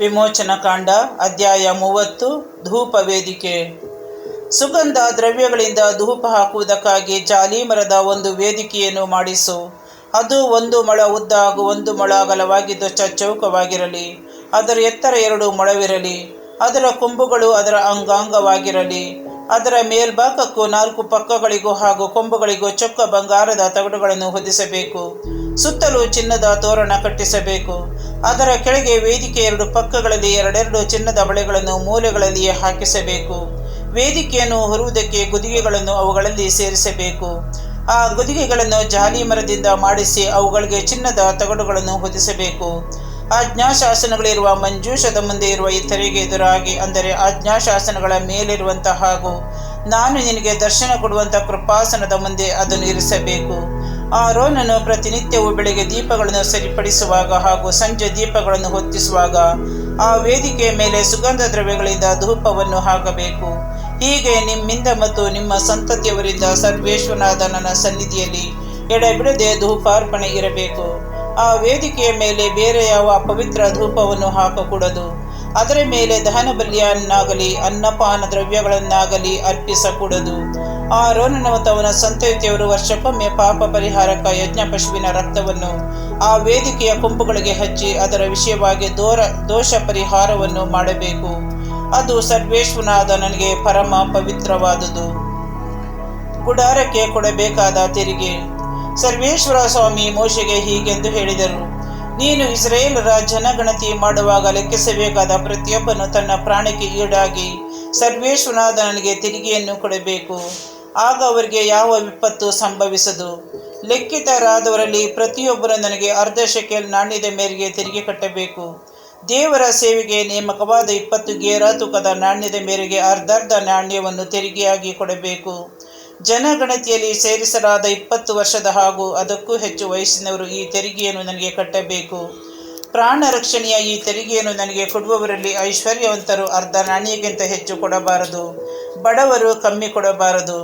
ವಿಮೋಚನ ಕಾಂಡ ಅಧ್ಯಾಯ 30 ಧೂಪ ವೇದಿಕೆ. ಸುಗಂಧ ದ್ರವ್ಯಗಳಿಂದ ಧೂಪ ಹಾಕುವುದಕ್ಕಾಗಿ ಜಾಲಿ ಮರದ ಒಂದು ವೇದಿಕೆಯನ್ನು ಮಾಡಿಸು. ಅದು 1 ಮೊಳ ಉದ್ದ ಹಾಗೂ 1 ಮೊಳ ಅಗಲವಾಗಿದ್ದು ಚಚ್ಚೌಕವಾಗಿರಲಿ. ಅದರ ಎತ್ತರ 2 ಮೊಳವಿರಲಿ. ಅದರ ಕೊಂಬುಗಳು ಅದರ ಅಂಗಾಂಗವಾಗಿರಲಿ. ಅದರ ಮೇಲ್ಭಾಗಕ್ಕೂ 4 ಪಕ್ಕಗಳಿಗೂ ಹಾಗೂ ಕೊಂಬುಗಳಿಗೂ ಚೊಕ್ಕ ಬಂಗಾರದ ತಗಡುಗಳನ್ನು ಹೊದಿಸಬೇಕು. ಸುತ್ತಲೂ ಚಿನ್ನದ ತೋರಣ ಕಟ್ಟಿಸಬೇಕು. ಅದರ ಕೆಳಗೆ ವೇದಿಕೆ 2 ಪಕ್ಕಗಳಲ್ಲಿ 2 ಚಿನ್ನದ ಬಳೆಗಳನ್ನು ಮೂಲೆಗಳಲ್ಲಿ ಹಾಕಿಸಬೇಕು. ವೇದಿಕೆಯನ್ನು ಹೊರುವುದಕ್ಕೆ ಗುದಿಗೆಗಳನ್ನು ಅವುಗಳಲ್ಲಿ ಸೇರಿಸಬೇಕು. ಆ ಗುದಿಗೆಗಳನ್ನು ಜಾಲಿ ಮರದಿಂದ ಮಾಡಿಸಿ ಅವುಗಳಿಗೆ ಚಿನ್ನದ ತಗಡುಗಳನ್ನು ಹೊದಿಸಬೇಕು. ಆಜ್ಞಾಶಾಸನಗಳಿರುವ ಮಂಜೂಷದ ಮುಂದೆ ಇರುವ ಈ ತೆರೆಗೆ ಎದುರಾಗಿ, ಅಂದರೆ ಆಜ್ಞಾಶಾಸನಗಳ ಮೇಲಿರುವಂಥ ಹಾಗೂ ನಾನು ನಿನಗೆ ದರ್ಶನ ಕೊಡುವಂಥ ಕೃಪಾಸನದ ಮುಂದೆ ಅದನ್ನು ಇರಿಸಬೇಕು. ಆರೋನನು ಪ್ರತಿನಿತ್ಯವೂ ಬೆಳಿಗ್ಗೆ ದೀಪಗಳನ್ನು ಸರಿಪಡಿಸುವಾಗ ಹಾಗೂ ಸಂಜೆ ದೀಪಗಳನ್ನು ಹೊತ್ತಿಸುವಾಗ ಆ ವೇದಿಕೆಯ ಮೇಲೆ ಸುಗಂಧ ದ್ರವ್ಯಗಳಿಂದ ಧೂಪವನ್ನು ಹಾಕಬೇಕು. ಹೀಗೆ ನಿಮ್ಮಿಂದ ಮತ್ತು ನಿಮ್ಮ ಸಂತತಿಯವರಿಂದ ಸರ್ವೇಶ್ವರನಾದ ನನ್ನ ಸನ್ನಿಧಿಯಲ್ಲಿ ಎಡೆಬಿಡದೆ ಧೂಪಾರ್ಪಣೆ ಇರಬೇಕು. ಆ ವೇದಿಕೆಯ ಮೇಲೆ ಬೇರೆ ಯಾವ ಪವಿತ್ರ ಧೂಪವನ್ನು ಹಾಕಕೂಡದು. ಅದರ ಮೇಲೆ ದಹನ ಬಲಿಯನ್ನಾಗಲಿ ಅನ್ನಪಾನ ದ್ರವ್ಯಗಳನ್ನಾಗಲಿ ಅರ್ಪಿಸಕೂಡದು. ಆರೋನನ ಮತ್ತು ಅವನ ಸಂತತಿಯವರು ವರ್ಷಕ್ಕೊಮ್ಮೆ ಪಾಪ ಪರಿಹಾರಕ ಯಜ್ಞ ಪಶುವಿನ ರಕ್ತವನ್ನು ಆ ವೇದಿಕೆಯ ಕೊಂಬುಗಳಿಗೆ ಹಚ್ಚಿ ಅದರ ವಿಷಯವಾಗಿ ದೋಷ ಪರಿಹಾರವನ್ನು ಮಾಡಬೇಕು. ಅದು ಸರ್ವೇಶ್ವರನಾದ ನನಗೆ ಪರಮ ಪವಿತ್ರವಾದುದು. ಗುಡಾರಕ್ಕೆ ಕೊಡಬೇಕಾದ ತೆರಿಗೆ. ಸರ್ವೇಶ್ವರ ಸ್ವಾಮಿ ಮೋಶೆಗೆ ಹೀಗೆಂದು ಹೇಳಿದರು: ನೀನು ಇಸ್ರಾಯೇಲರ ಜನಗಣತಿ ಮಾಡುವಾಗ ಲೆಕ್ಕಿಸಬೇಕಾದ ಪ್ರತಿಯೊಬ್ಬನು ತನ್ನ ಪ್ರಾಣಕ್ಕೆ ಈಡಾಗಿ ಸರ್ವೇಶ್ವರನಾದ ನನಗೆ ತೆರಿಗೆಯನ್ನು ಕೊಡಬೇಕು. ಆಗ ಅವರಿಗೆ ಯಾವ ವಿಪತ್ತು ಸಂಭವಿಸದು. ಲೆಕ್ಕಿತರಾದವರಲ್ಲಿ ಪ್ರತಿಯೊಬ್ಬರು ನನಗೆ ಅರ್ಧ ಶೆಕೆಲ್ ನಾಣ್ಯದ ಮೇರೆಗೆ ತೆರಿಗೆ ಕಟ್ಟಬೇಕು. ದೇವರ ಸೇವೆಗೆ ನೇಮಕವಾದ 20 ಗೇರಾ ತೂಕದ ನಾಣ್ಯದ ಮೇರೆಗೆ ಅರ್ಧರ್ಧ ನಾಣ್ಯವನ್ನು ತೆರಿಗೆಯಾಗಿ ಕೊಡಬೇಕು. ಜನಗಣತಿಯಲ್ಲಿ ಸೇರಿಸಲಾದ 20 ವರ್ಷದ ಹಾಗೂ ಅದಕ್ಕೂ ಹೆಚ್ಚು ವಯಸ್ಸಿನವರು ಈ ತೆರಿಗೆಯನ್ನು ನನಗೆ ಕಟ್ಟಬೇಕು. ಪ್ರಾಣ ರಕ್ಷಣೆಯ ಈ ತೆರಿಗೆಯನ್ನು ನನಗೆ ಕೊಡುವವರಲ್ಲಿ ಐಶ್ವರ್ಯವಂತರು ಅರ್ಧ ನಾಣ್ಯಕ್ಕಿಂತ ಹೆಚ್ಚು ಕೊಡಬಾರದು, ಬಡವರು ಕಮ್ಮಿ ಕೊಡಬಾರದು.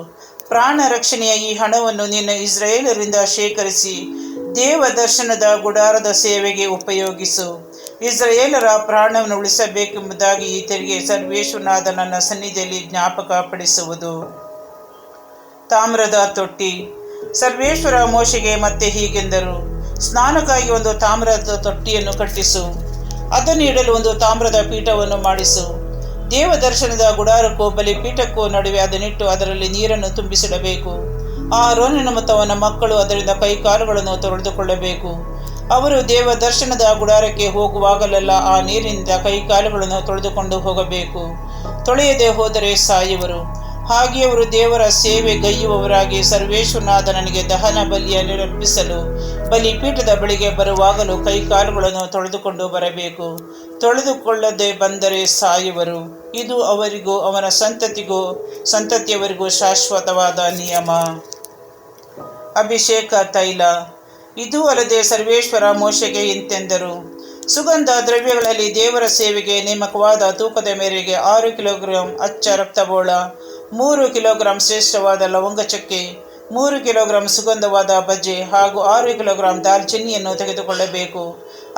ಪ್ರಾಣ ರಕ್ಷಣೆಯ ಈ ಹಣವನ್ನು ನೀನು ಇಸ್ರಾಯೇಲರಿಂದ ಶೇಖರಿಸಿ ದೇವ ದರ್ಶನದ ಗುಡಾರದ ಸೇವೆಗೆ ಉಪಯೋಗಿಸು. ಇಸ್ರಾಯೇಲರ ಪ್ರಾಣವನ್ನು ಉಳಿಸಬೇಕೆಂಬುದಾಗಿ ಈ ತೆರಿಗೆ ಸರ್ವೇಶ್ವರನಾದ ನನ್ನ ಸನ್ನಿಧಿಯಲ್ಲಿ ಜ್ಞಾಪಕಪಡಿಸುವುದು. ತಾಮ್ರದ ತೊಟ್ಟಿ. ಸರ್ವೇಶ್ವರ ಮೋಶೆಗೆ ಮತ್ತೆ ಹೀಗೆಂದರು: ಸ್ನಾನಕ್ಕಾಗಿ ಒಂದು ತಾಮ್ರದ ತೊಟ್ಟಿಯನ್ನು ಕಟ್ಟಿಸು. ಅದನ್ನು ಇಡಲು ಒಂದು ತಾಮ್ರದ ಪೀಠವನ್ನು ಮಾಡಿಸು. ದೇವದರ್ಶನದ ಗುಡಾರಕ್ಕೂ ಬಲಿಪೀಠಕ್ಕೂ ನಡುವೆ ಅದನ್ನಿಟ್ಟು ಅದರಲ್ಲಿ ನೀರನ್ನು ತುಂಬಿಸಿಡಬೇಕು. ಆರೋನನ ಮತ್ತು ಅವನ ಮಕ್ಕಳು ಅದರಿಂದ ಕೈಕಾಲುಗಳನ್ನು ತೊಳೆದುಕೊಳ್ಳಬೇಕು. ಅವರು ದೇವದರ್ಶನದ ಗುಡಾರಕ್ಕೆ ಹೋಗುವಾಗಲೆಲ್ಲ ಆ ನೀರಿನಿಂದ ಕೈಕಾಲುಗಳನ್ನು ತೊಳೆದುಕೊಂಡು ಹೋಗಬೇಕು. ತೊಳೆಯದೆ ಹೋದರೆ ಸಾಯುವರು. ಹಾಗೆ ಅವರು ದೇವರ ಸೇವೆ ಗೈಯುವವರಾಗಿ ಸರ್ವೇಶ್ವರನಾದ ನನಗೆ ದಹನ ಬಲಿಯನ್ನು ಅರ್ಪಿಸಲು ಬಲಿಪೀಠದ ಬಳಿಗೆ ಬರುವಾಗಲೂ ಕೈಕಾಲುಗಳನ್ನು ತೊಳೆದುಕೊಂಡು ಬರಬೇಕು. ತೊಳೆದುಕೊಳ್ಳದೆ ಬಂದರೆ ಸಾಯುವರು. ಇದು ಅವರಿಗೂ ಅವನ ಸಂತತಿಯವರಿಗೂ ಶಾಶ್ವತವಾದ ನಿಯಮ. ಅಭಿಷೇಕ ತೈಲ. ಇದೂ ಅಲ್ಲದೆ ಸರ್ವೇಶ್ವರ ಮೋಶೆಗೆ ಇಂತೆಂದರು: ಸುಗಂಧ ದ್ರವ್ಯಗಳಲ್ಲಿ ದೇವರ ಸೇವೆಗೆ ನೇಮಕವಾದ ತೂಕದ ಮೇರೆಗೆ 6 ಕಿಲೋಗ್ರಾಂ ಅಚ್ಚ ರಕ್ತಬೋಳ, 3 ಕಿಲೋಗ್ರಾಂ ಶ್ರೇಷ್ಠವಾದ ಲವಂಗ ಚಕ್ಕೆ, 3 ಕಿಲೋಗ್ರಾಂ ಸುಗಂಧವಾದ ಬಜ್ಜೆ ಹಾಗೂ 6 ಕಿಲೋಗ್ರಾಂ ದಾಲ್ಚಿನ್ನಿಯನ್ನು ತೆಗೆದುಕೊಳ್ಳಬೇಕು.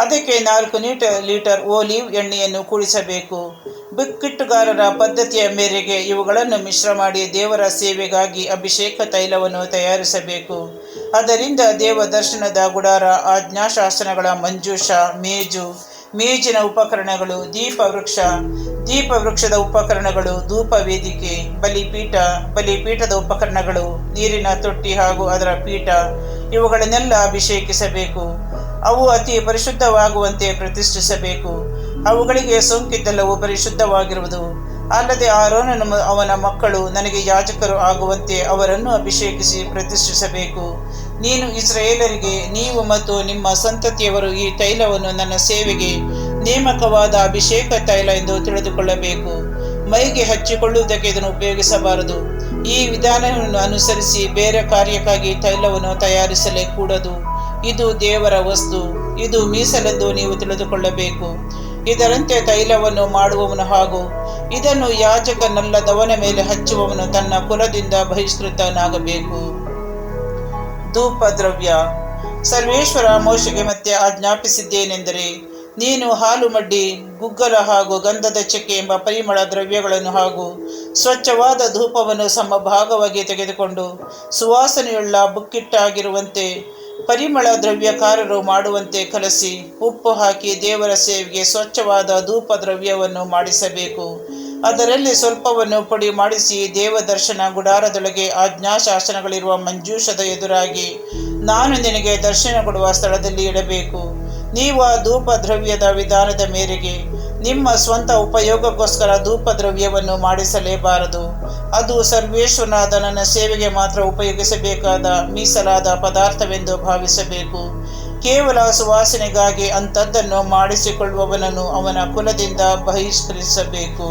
ಅದಕ್ಕೆ 4 ಲೀಟರ್ ಓಲಿವ್ ಎಣ್ಣೆಯನ್ನು ಕೂಡಿಸಬೇಕು. ಬಿಕ್ಕಿಟ್ಟುಗಾರರ ಪದ್ಧತಿಯ ಮೇರೆಗೆ ಇವುಗಳನ್ನು ಮಿಶ್ರ ಮಾಡಿ ದೇವರ ಸೇವೆಗಾಗಿ ಅಭಿಷೇಕ ತೈಲವನ್ನು ತಯಾರಿಸಬೇಕು. ಅದರಿಂದ ದೇವದರ್ಶನದ ಗುಡಾರ, ಆಜ್ಞಾಶಾಸನಗಳ ಮಂಜೂಷ, ಮೇಜಿನ ಉಪಕರಣಗಳು, ದೀಪವೃಕ್ಷದ ಉಪಕರಣಗಳು, ಧೂಪ ವೇದಿಕೆ, ಬಲಿಪೀಠದ ಉಪಕರಣಗಳು, ನೀರಿನ ತೊಟ್ಟಿ ಹಾಗೂ ಅದರ ಪೀಠ ಇವುಗಳನ್ನೆಲ್ಲ ಅಭಿಷೇಕಿಸಬೇಕು. ಅವು ಅತಿ ಪರಿಶುದ್ಧವಾಗುವಂತೆ ಪ್ರತಿಷ್ಠಿಸಬೇಕು. ಅವುಗಳಿಗೆ ಸೋಂಕಿದ್ದೆಲ್ಲವೂ ಪರಿಶುದ್ಧವಾಗಿರುವುದು. ಅಲ್ಲದೆ ಆರೋನನು ಅವನ ಮಕ್ಕಳು ನನಗೆ ಯಾಜಕರು ಆಗುವಂತೆ ಅವರನ್ನು ಅಭಿಷೇಕಿಸಿ ಪ್ರತಿಷ್ಠಿಸಬೇಕು. ನೀನು ಇಸ್ರಾಯೇಲರಿಗೆ, ನೀವು ಮತ್ತು ನಿಮ್ಮ ಸಂತತಿಯವರು ಈ ತೈಲವನ್ನು ನನ್ನ ಸೇವೆಗೆ ನೇಮಕವಾದ ಅಭಿಷೇಕ ತೈಲ ಎಂದು ತಿಳಿದುಕೊಳ್ಳಬೇಕು. ಮೈಗೆ ಹಚ್ಚಿಕೊಳ್ಳುವುದಕ್ಕೆ ಇದನ್ನು ಉಪಯೋಗಿಸಬಾರದು. ಈ ವಿಧಾನವನ್ನು ಅನುಸರಿಸಿ ಬೇರೆ ಕಾರ್ಯಕ್ಕಾಗಿ ತೈಲವನ್ನು ತಯಾರಿಸಲೇ ಕೂಡದು. ಇದು ದೇವರ ವಸ್ತು, ಇದು ಮೀಸಲೆಂದು ನೀವು ತಿಳಿದುಕೊಳ್ಳಬೇಕು. ಇದರಂತೆ ತೈಲವನ್ನು ಮಾಡುವವನು ಹಾಗೂ ಇದನ್ನು ಯಾಜಕನಲ್ಲದವನ ಮೇಲೆ ಹಚ್ಚುವವನು ತನ್ನ ಕುಲದಿಂದ ಬಹಿಷ್ಕೃತನಾಗಬೇಕು. ಧೂಪ ದ್ರವ್ಯ. ಸರ್ವೇಶ್ವರ ಮೋಶೆಗೆ ಮತ್ತೆ ಆಜ್ಞಾಪಿಸಿದ್ದೇನೆಂದರೆ, ನೀನು ಹಾಲು ಮಡ್ಡಿ, ಗುಗ್ಗಲ ಹಾಗೂ ಗಂಧದ ಚಕ್ಕೆ ಎಂಬ ಪರಿಮಳ ದ್ರವ್ಯಗಳನ್ನು ಹಾಗೂ ಸ್ವಚ್ಛವಾದ ಧೂಪವನ್ನು ಸಮಭಾಗವಾಗಿ ತೆಗೆದುಕೊಂಡು ಸುವಾಸನೆಯುಳ್ಳ ಬುಕ್ಕಿಟ್ಟಾಗಿರುವಂತೆ ಪರಿಮಳ ದ್ರವ್ಯಕಾರರು ಮಾಡುವಂತೆ ಕಲಸಿ ಉಪ್ಪು ಹಾಕಿ ದೇವರ ಸೇವೆಗೆ ಸ್ವಚ್ಛವಾದ ಧೂಪ ದ್ರವ್ಯವನ್ನು ಮಾಡಿಸಬೇಕು. ಅದರಲ್ಲಿ ಸ್ವಲ್ಪವನ್ನು ಪುಡಿ ಮಾಡಿಸಿ ದೇವದರ್ಶನ ಗುಡಾರದೊಳಗೆ ಆಜ್ಞಾಶಾಸನಗಳಿರುವ ಮಂಜೂಷದ ಎದುರಾಗಿ ನಾನು ನಿನಗೆ ದರ್ಶನ ಕೊಡುವ ಸ್ಥಳದಲ್ಲಿ ಇಡಬೇಕು. ನೀವು ಆ ಧೂಪ ದ್ರವ್ಯದ ವಿಧಾನದ ಮೇರೆಗೆ ನಿಮ್ಮ ಸ್ವಂತ ಉಪಯೋಗಕ್ಕೋಸ್ಕರ ಧೂಪ ದ್ರವ್ಯವನ್ನು ಮಾಡಿಸಲೇಬಾರದು. ಅದು ಸರ್ವೇಶ್ವರನಾದ ನನ್ನ ಸೇವೆಗೆ ಮಾತ್ರ ಉಪಯೋಗಿಸಬೇಕಾದ ಮೀಸಲಾದ ಪದಾರ್ಥವೆಂದು ಭಾವಿಸಬೇಕು. ಕೇವಲ ಸುವಾಸನೆಗಾಗಿ ಅಂಥದ್ದನ್ನು ಮಾಡಿಸಿಕೊಳ್ಳುವವನನ್ನು ಅವನ ಕುಲದಿಂದ ಬಹಿಷ್ಕರಿಸಬೇಕು.